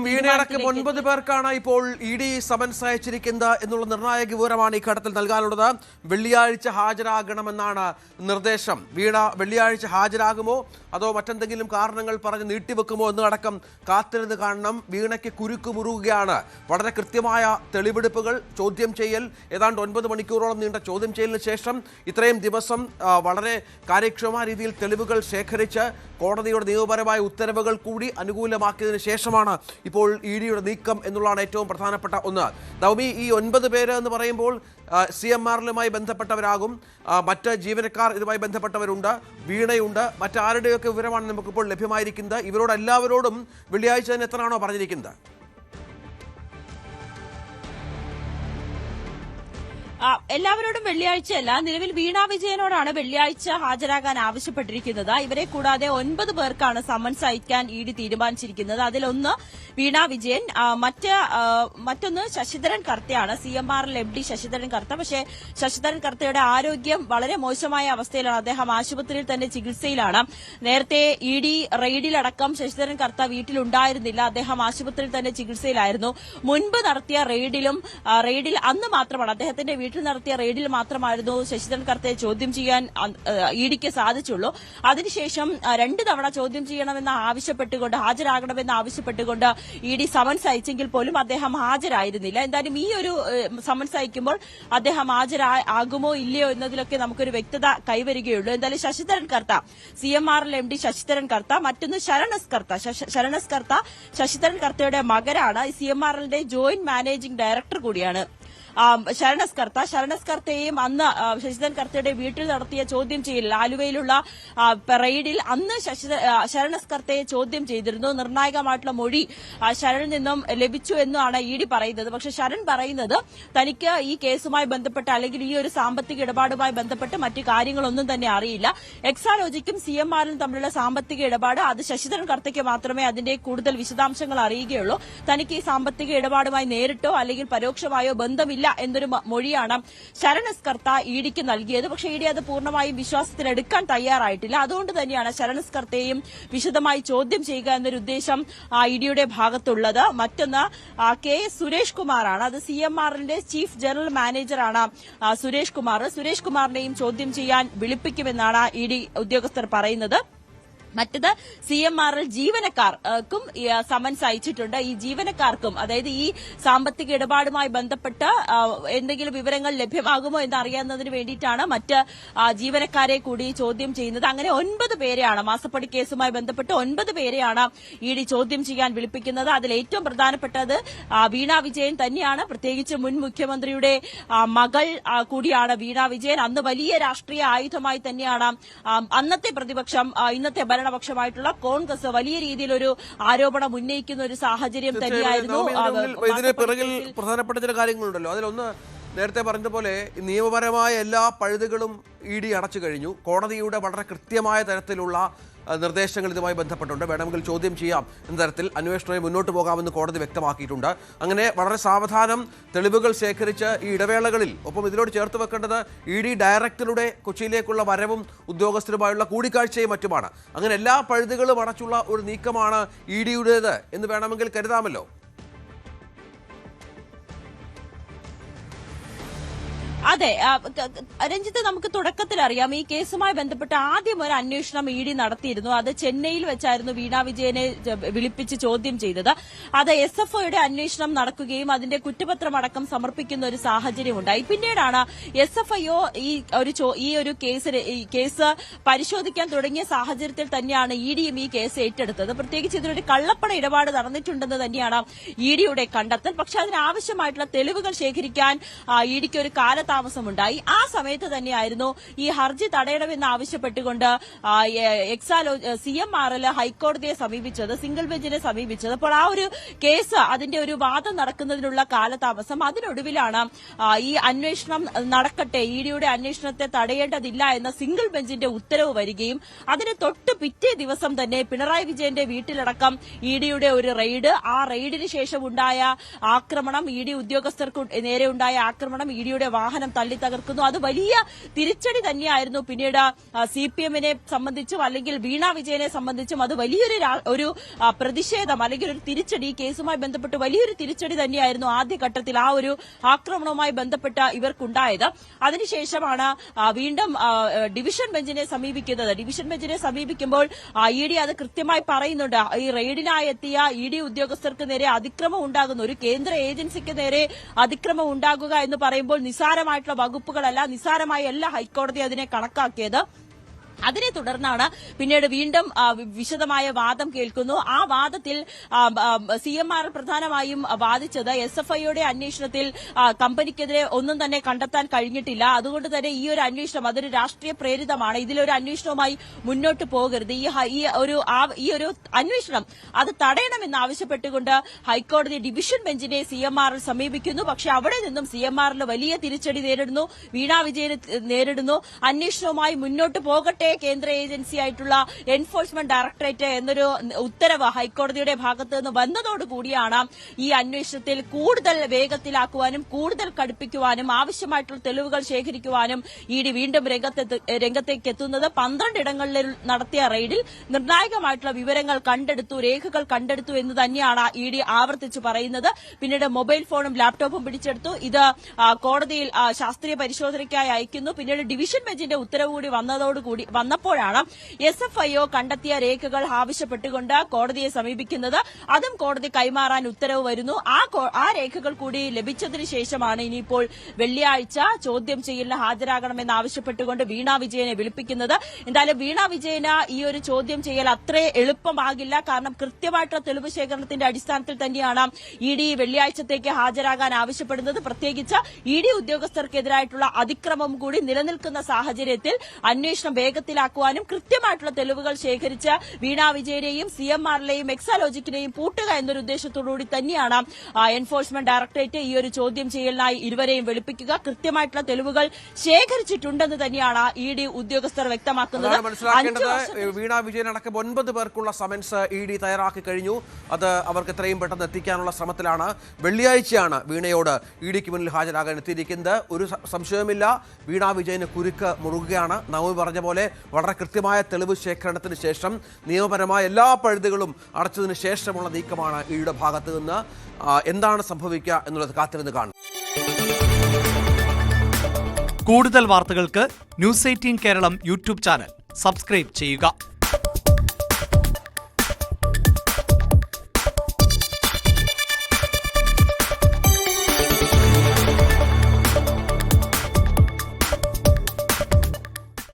വീണയടക്കം 9 പേർക്കാണ് ഇപ്പോൾ ED summons അയച്ചിരിക്കുന്നത് എന്നുള്ള നിർണായക വിവരമാണ് ഈ ഘട്ടത്തിൽ നൽകാനുള്ളത്. വെള്ളിയാഴ്ച ഹാജരാകണമെന്നാണ് നിർദ്ദേശം. വീണ വെള്ളിയാഴ്ച ഹാജരാകുമോ അതോ മറ്റെന്തെങ്കിലും കാരണങ്ങൾ പറഞ്ഞ് നീട്ടിവെക്കുമോ എന്നടക്കം കാത്തിരുന്ന് കാണണം. വീണയ്ക്ക് കുരുക്ക് മുറുകുകയാണ്. വളരെ കൃത്യമായ തെളിവെടുപ്പുകൾ, ചോദ്യം ചെയ്യൽ, ഏതാണ്ട് 9 മണിക്കൂറോളം നീണ്ട ചോദ്യം ചെയ്യലിന് ശേഷം ഇത്രയും ദിവസം വളരെ കാര്യക്ഷമമായ രീതിയിൽ തെളിവുകൾ ശേഖരിച്ച് കോടതിയുടെ നിയമപരമായ ഉത്തരവുകൾ കൂടി അനുകൂലമാക്കിയതിനു ശേഷമാണ് ഇപ്പോൾ EDയുടെ നീക്കം എന്നുള്ളതാണ് ഏറ്റവും പ്രധാനപ്പെട്ട ഒന്ന്. നവമി, ഈ 9 പേര് എന്ന് പറയുമ്പോൾ CMRലുമായി ബന്ധപ്പെട്ടവരാകും, മറ്റ് ജീവനക്കാർ ഇതുമായി ബന്ധപ്പെട്ടവരുണ്ട്, വീണയുണ്ട്, മറ്റാരുടെയൊക്കെ വിവരമാണ് നമുക്കിപ്പോൾ ലഭ്യമായിരിക്കുന്നത്. ഇവരോടെല്ലാവരോടും വെള്ളിയാഴ്ച തന്നെ എത്രയാണോ പറഞ്ഞിരിക്കുന്നത്? എല്ലാവരോടും വെള്ളിയാഴ്ചയല്ല, നിലവിൽ വീണ വിജയനോടാണ് വെള്ളിയാഴ്ച ഹാജരാകാൻ ആവശ്യപ്പെട്ടിരിക്കുന്നത്. ഇവരെ കൂടാതെ 9 പേർക്കാണ് സമൻസ് അയക്കാൻ ED തീരുമാനിച്ചിരിക്കുന്നത്. അതിലൊന്ന് വീണ വിജയൻ, മറ്റൊന്ന് ശശിധരൻ കർത്തയാണ്, CMRL MD ശശിധരൻ കർത്ത. പക്ഷേ ശശിധരൻ കർത്തയുടെ ആരോഗ്യം വളരെ മോശമായ അവസ്ഥയിലാണ്. അദ്ദേഹം ആശുപത്രിയിൽ തന്നെ ചികിത്സയിലാണ്. നേരത്തെ ED റെയ്ഡിലടക്കം ശശിധരൻ കർത്ത വീട്ടിലുണ്ടായിരുന്നില്ല. അദ്ദേഹം ആശുപത്രിയിൽ തന്നെ ചികിത്സയിലായിരുന്നു. മുൻപ് നടത്തിയ റെയ്ഡിൽ അന്ന് മാത്രമാണ്, അദ്ദേഹത്തിന്റെ വീട്ടിൽ നടത്തിയ റെയ്ഡിൽ മാത്രമായിരുന്നു ശശിധരൻ കർത്തയെ ചോദ്യം ചെയ്യാൻ EDക്ക് സാധിച്ചുള്ളൂ. അതിനുശേഷം 2 തവണ ചോദ്യം ചെയ്യണമെന്ന് ആവശ്യപ്പെട്ടുകൊണ്ട്, ഹാജരാകണമെന്ന് ആവശ്യപ്പെട്ടുകൊണ്ട് ED സമൻസ് അയച്ചെങ്കിൽ പോലും അദ്ദേഹം ഹാജരായിരുന്നില്ല. എന്തായാലും ഈ ഒരു സമൻസ് അയക്കുമ്പോൾ അദ്ദേഹം ഹാജരാകുമോ ഇല്ലയോ എന്നതിലൊക്കെ നമുക്കൊരു വ്യക്തത കൈവരികയുള്ളൂ. എന്തായാലും ശശിധരൻ കർത്ത, CMRL MD ശശിധരൻ കർത്ത, മറ്റൊന്ന് ശരണസ് കർത്ത ശശിധരൻ കർത്തയുടെ മകനാണ്, CMRLന്റെ ജോയിന്റ് മാനേജിംഗ് ഡയറക്ടർ കൂടിയാണ് ശരണസ് കർത്തയെയും അന്ന് ശശിധരൻ കർത്തയുടെ വീട്ടിൽ നടത്തിയ ചോദ്യം ചെയ്യൽ, ആലുവയിലുള്ള റെയ്ഡിൽ അന്ന് ശരണസ് കർത്തയെ ചോദ്യം ചെയ്തിരുന്നു. നിർണായകമായിട്ടുള്ള മൊഴി ശരണിൽ നിന്നും ലഭിച്ചു എന്നാണ് ED പറയുന്നത്. പക്ഷെ ശരൺ പറയുന്നത് തനിക്ക് ഈ കേസുമായി ബന്ധപ്പെട്ട് അല്ലെങ്കിൽ ഈ ഒരു സാമ്പത്തിക ഇടപാടുമായി ബന്ധപ്പെട്ട് മറ്റു കാര്യങ്ങളൊന്നും തന്നെ അറിയില്ല. എക്സാലോജിക്കും CMRലും തമ്മിലുള്ള സാമ്പത്തിക ഇടപാട്, അത് ശശിധരൻ കർത്തയ്ക്ക് മാത്രമേ അതിന്റെ കൂടുതൽ വിശദാംശങ്ങൾ അറിയുകയുള്ളൂ. തനിക്ക് ഈ സാമ്പത്തിക ഇടപാടുമായി നേരിട്ടോ അല്ലെങ്കിൽ പരോക്ഷമായോ ബന്ധമില്ല എന്നൊരു മൊഴിയാണ് ശരണസ് കർത്ത EDക്ക് നൽകിയത്. പക്ഷേ ED അത് പൂർണ്ണമായും വിശ്വാസത്തിലെടുക്കാൻ തയ്യാറായിട്ടില്ല. അതുകൊണ്ട് തന്നെയാണ് ശരണസ് കർത്തയെയും വിശദമായി ചോദ്യം ചെയ്യുക എന്നൊരു ഉദ്ദേശം EDയുടെ ഭാഗത്തുള്ളത്. മറ്റൊന്ന് സുരേഷ് കുമാറാണ്, അത് CMRലിന്റെ ചീഫ് ജനറൽ മാനേജറാണ് സുരേഷ് കുമാറിനെയും ചോദ്യം ചെയ്യാൻ വിളിപ്പിക്കുമെന്നാണ് ED ഉദ്യോഗസ്ഥർ പറയുന്നത്. മറ്റത് CMRL ജീവനക്കാർക്കും സമൻസ് അയച്ചിട്ടുണ്ട്. ഈ ജീവനക്കാർക്കും, അതായത് ഈ സാമ്പത്തിക ഇടപാടുമായി ബന്ധപ്പെട്ട് എന്തെങ്കിലും വിവരങ്ങൾ ലഭ്യമാകുമോ എന്നറിയാവുന്നതിന് വേണ്ടിയിട്ടാണ് മറ്റ് ജീവനക്കാരെ കൂടി ചോദ്യം ചെയ്യുന്നത്. അങ്ങനെ 9 പേരെയാണ്, മാസപ്പടി കേസുമായി ബന്ധപ്പെട്ട് 9 പേരെയാണ് ED ചോദ്യം ചെയ്യാൻ വിളിപ്പിക്കുന്നത്. അതിൽ ഏറ്റവും പ്രധാനപ്പെട്ടത് വീണ വിജയൻ തന്നെയാണ്. പ്രത്യേകിച്ച് മുൻ മുഖ്യമന്ത്രിയുടെ മകൾ കൂടിയാണ് വീണ വിജയൻ. അന്ന് വലിയ രാഷ്ട്രീയ ആയുധമായി തന്നെയാണ് അന്നത്തെ പ്രതിപക്ഷം, ഇന്നത്തെ ഭരണപക്ഷമായിട്ടുള്ള കോൺഗ്രസ് വലിയ രീതിയിലൊരു ആരോപണം ഉന്നയിക്കുന്ന ഒരു സാഹചര്യം തന്നെയായിരുന്നു. ഇതിന് പിറകിൽ പ്രധാനപ്പെട്ട ചില കാര്യങ്ങളുണ്ടല്ലോ. അതിലൊന്ന്, നേരത്തെ പറഞ്ഞതുപോലെ നിയമപരമായ എല്ലാ പഴുതുകളും ED അടച്ചു കഴിഞ്ഞു. കോടതിയുടെ വളരെ കൃത്യമായ തരത്തിലുള്ള നിർദ്ദേശങ്ങൾ ഇതുമായി ബന്ധപ്പെട്ടുണ്ട്. വേണമെങ്കിൽ ചോദ്യം ചെയ്യാം എന്ന തരത്തിൽ അന്വേഷണവുമായി മുന്നോട്ട് പോകാമെന്ന് കോടതി വ്യക്തമാക്കിയിട്ടുണ്ട്. അങ്ങനെ വളരെ സാവധാനം തെളിവുകൾ ശേഖരിച്ച് ഈ ഇടവേളകളിൽ, ഒപ്പം ഇതിനോട് ചേർത്ത് വെക്കേണ്ടത് ED ഡയറക്ടറുടെ കൊച്ചിയിലേക്കുള്ള വരവും ഉദ്യോഗസ്ഥരുമായുള്ള കൂടിക്കാഴ്ചയും മറ്റുമാണ്. അങ്ങനെ എല്ലാ പഴുതുകളും അടച്ചുള്ള ഒരു നീക്കമാണ് EDയുടേത് എന്ന് വേണമെങ്കിൽ കരുതാമല്ലോ. അതെ രഞ്ജിത്ത്, നമുക്ക് തുടക്കത്തിൽ അറിയാം, ഈ കേസുമായി ബന്ധപ്പെട്ട് ആദ്യം ഒരു അന്വേഷണം ED നടത്തിയിരുന്നു. അത് ചെന്നൈയിൽ വെച്ചായിരുന്നു വീണ വിജയനെ വിളിപ്പിച്ച് ചോദ്യം ചെയ്തത്. അത് SFOയുടെ അന്വേഷണം നടക്കുകയും അതിന്റെ കുറ്റപത്രമടക്കം സമർപ്പിക്കുന്ന ഒരു സാഹചര്യം ഉണ്ടായി. പിന്നീടാണ് SFIO ഈ ഒരു കേസ് പരിശോധിക്കാൻ തുടങ്ങിയ സാഹചര്യത്തിൽ തന്നെയാണ് EDയും ഈ കേസ് ഏറ്റെടുത്തത്. പ്രത്യേകിച്ച് ഇതിലൊരു കള്ളപ്പണ ഇടപാട് നടന്നിട്ടുണ്ടെന്ന് തന്നെയാണ് EDയുടെ കണ്ടെത്തൽ. പക്ഷെ അതിനാവശ്യമായിട്ടുള്ള തെളിവുകൾ ശേഖരിക്കാൻ EDക്ക് ഒരു കാലതാമസമുണ്ടായി. ആ സമയത്ത് തന്നെയായിരുന്നു ഈ ഹർജി തടയണമെന്ന് ആവശ്യപ്പെട്ടുകൊണ്ട് CMRL ഹൈക്കോടതിയെ സമീപിച്ചത്, സിംഗിൾ ബെഞ്ചിനെ സമീപിച്ചത്. അപ്പോൾ ആ ഒരു കേസ്, അതിന്റെ ഒരു വാദം നടക്കുന്നതിനുള്ള കാലതാമസം, അതിനൊടുവിലാണ് ഈ അന്വേഷണം നടക്കട്ടെ, EDയുടെ അന്വേഷണത്തെ തടയേണ്ടതില്ല എന്ന സിംഗിൾ ബെഞ്ചിന്റെ ഉത്തരവ് വരികയും അതിന് തൊട്ട് പിറ്റേ ദിവസം തന്നെ പിണറായി വിജയന്റെ വീട്ടിലടക്കം EDയുടെ ഒരു റെയ്ഡ്, ആ റെയ്ഡിന് ശേഷം ഉണ്ടായ ആക്രമണം, ED ഉദ്യോഗസ്ഥർക്ക് നേരെ ഉണ്ടായ ആക്രമണം, EDയുടെ വാഹനം സംവിധാനം തള്ളി തകർക്കുന്നു. അത് വലിയ തിരിച്ചടി തന്നെയായിരുന്നു. പിന്നീട് CPM-നെ സംബന്ധിച്ചും അല്ലെങ്കിൽ വീണ വിജയനെ സംബന്ധിച്ചും അത് വലിയൊരു പ്രതിഷേധം അല്ലെങ്കിൽ ഒരു തിരിച്ചടി, കേസുമായി ബന്ധപ്പെട്ട് വലിയൊരു തിരിച്ചടി തന്നെയായിരുന്നു ആദ്യഘട്ടത്തിൽ ആ ഒരു ആക്രമണവുമായി ബന്ധപ്പെട്ട് ഇവർക്കുണ്ടായത്. അതിനുശേഷമാണ് വീണ്ടും ഡിവിഷൻ ബെഞ്ചിനെ സമീപിക്കുന്നത്. ഡിവിഷൻ ബെഞ്ചിനെ സമീപിക്കുമ്പോൾ ED അത് കൃത്യമായി പറയുന്നുണ്ട്. ഈ റെയ്ഡിനായി എത്തിയ ED ഉദ്യോഗസ്ഥർക്ക് നേരെ അതിക്രമം ഉണ്ടാകുന്നു, ഒരു കേന്ദ്ര ഏജൻസിക്ക് നേരെ അതിക്രമം ഉണ്ടാകുക എന്ന് പറയുമ്പോൾ നിസ്സാരമായിട്ടുള്ള വകുപ്പുകളല്ല, നിസ്സാരമായി അല്ല ഹൈക്കോടതി അതിനെ കണക്കാക്കിയത്. അതിനെ തുടർന്നാണ് പിന്നീട് വീണ്ടും വിശദമായ വാദം കേൾക്കുന്നു. ആ വാദത്തിൽ CMR പ്രധാനമായും വാദിച്ചത് SFIയുടെ അന്വേഷണത്തിൽ കമ്പനിക്കെതിരെ ഒന്നും തന്നെ കണ്ടെത്താൻ കഴിഞ്ഞിട്ടില്ല. അതുകൊണ്ട് തന്നെ ഈ ഒരു അന്വേഷണം അതൊരു രാഷ്ട്രീയ പ്രേരിതമാണ്. ഇതിലൊരു അന്വേഷണവുമായി മുന്നോട്ട് പോകരുത്. ഈ ഒരു അന്വേഷണം അത് തടയണമെന്ന് ആവശ്യപ്പെട്ടുകൊണ്ട് ഹൈക്കോടതി ഡിവിഷൻ ബെഞ്ചിനെ CMR സമീപിക്കുന്നു. പക്ഷെ അവിടെ നിന്നും CMR വലിയ തിരിച്ചടി നേരിടുന്നു, വീണ വിജയന് നേരിടുന്നു. അന്വേഷണവുമായി മുന്നോട്ട് പോകട്ടെ കേന്ദ്ര ഏജൻസിയായിട്ടുള്ള എൻഫോഴ്സ്മെന്റ് ഡയറക്ടറേറ്റ് എന്നൊരു ഉത്തരവ് ഹൈക്കോടതിയുടെ ഭാഗത്ത് നിന്ന് വന്നതോടുകൂടിയാണ് ഈ അന്വേഷണത്തിൽ കൂടുതൽ വേഗത്തിലാക്കുവാനും കൂടുതൽ കടുപ്പിക്കുവാനും ആവശ്യമായിട്ടുള്ള തെളിവുകൾ ശേഖരിക്കുവാനും ED വീണ്ടും രംഗത്തേക്ക് എത്തുന്നത്. 12 ഇടങ്ങളിൽ നടത്തിയ റെയ്ഡിൽ നിർണായകമായിട്ടുള്ള വിവരങ്ങൾ കണ്ടെടുത്തു, രേഖകൾ കണ്ടെടുത്തു എന്ന് തന്നെയാണ് ED ആവർത്തിച്ചു പറയുന്നത്. പിന്നീട് മൊബൈൽ ഫോണും ലാപ്ടോപ്പും പിടിച്ചെടുത്തു. ഇത് കോടതിയിൽ ശാസ്ത്രീയ പരിശോധനയ്ക്കായി അയക്കുന്നു. പിന്നീട് ഡിവിഷൻ ബെഞ്ചിന്റെ ഉത്തരവ് കൂടി വന്നപ്പോഴാണ് SFIO കണ്ടെത്തിയ രേഖകൾ ആവശ്യപ്പെട്ടുകൊണ്ട് കോടതിയെ സമീപിക്കുന്നത്. അതും കോടതി കൈമാറാൻ ഉത്തരവ് വരുന്നു. ആ രേഖകൾ കൂടി ലഭിച്ചതിന് ശേഷമാണ് ഇനിയിപ്പോൾ വെള്ളിയാഴ്ച ചോദ്യം ചെയ്യലിന് ഹാജരാകണമെന്ന് ആവശ്യപ്പെട്ടുകൊണ്ട് വീണ വിജയനെ വിളിപ്പിക്കുന്നത്. എന്തായാലും വീണ വിജയന് ഈ ഒരു ചോദ്യം ചെയ്യൽ അത്രേ എളുപ്പമാകില്ല. കാരണം കൃത്യമായിട്ടുള്ള തെളിവ് ശേഖരണത്തിന്റെ അടിസ്ഥാനത്തിൽ തന്നെയാണ് ED വെള്ളിയാഴ്ചത്തേക്ക് ഹാജരാകാൻ ആവശ്യപ്പെടുന്നത്. പ്രത്യേകിച്ച് ED ഉദ്യോഗസ്ഥർക്കെതിരായിട്ടുള്ള അതിക്രമം കൂടി നിലനിൽക്കുന്ന സാഹചര്യത്തിൽ അന്വേഷണം വേഗത്തിലാക്കുവാനും കൃത്യമായിട്ടുള്ള തെളിവുകൾ ശേഖരിച്ച് വീണ വിജയനെയും CMR-ലെയും എക്സാലോജിക്കിനെയും പൂട്ടുക എന്നൊരു ഉദ്ദേശത്തോടുകൂടി തന്നെയാണ് എൻഫോഴ്സ്മെന്റ് ഡയറക്ടറേറ്റ് ഈ ഒരു ചോദ്യം ചെയ്യലിനായി ഇരുവരെയും വിളിപ്പിക്കുക. കൃത്യമായിട്ടുള്ള തെളിവുകൾ ശേഖരിച്ചിട്ടുണ്ടെന്ന് തന്നെയാണ് ED ഉദ്യോഗസ്ഥർ വ്യക്തമാക്കുന്നത്. വീണ വിജയൻ അടക്കം 9 പേർക്കുള്ള സമൻസ് ED തയ്യാറാക്കി കഴിഞ്ഞു. അത് അവർക്ക് എത്രയും പെട്ടെന്ന് എത്തിക്കാനുള്ള ശ്രമത്തിലാണ്. വെള്ളിയാഴ്ചയാണ് വീണയോട് EDക്ക് മുന്നിൽ ഹാജരാകാൻ എത്തിയിരിക്കുന്നത്. ഒരു സംശയവുമില്ല, വീണ വിജയന് കുരുക്ക് മുറുകുകയാണ്. നവമി പറഞ്ഞ പോലെ വളരെ കൃത്യമായ തെളിവ് ശേഖരണത്തിന് ശേഷം നിയമപരമായ എല്ലാ പഴുതുകളും അടച്ചതിന് ശേഷമുള്ള നീക്കമാണ് EDയുടെ ഭാഗത്ത് നിന്ന്. എന്താണ് സംഭവിക്കുക എന്നുള്ളത് കാത്തിരുന്ന് കാണും. കൂടുതൽ വാർത്തകൾക്ക് News 18 Keralam YouTube channel subscribe ചെയ്യുക.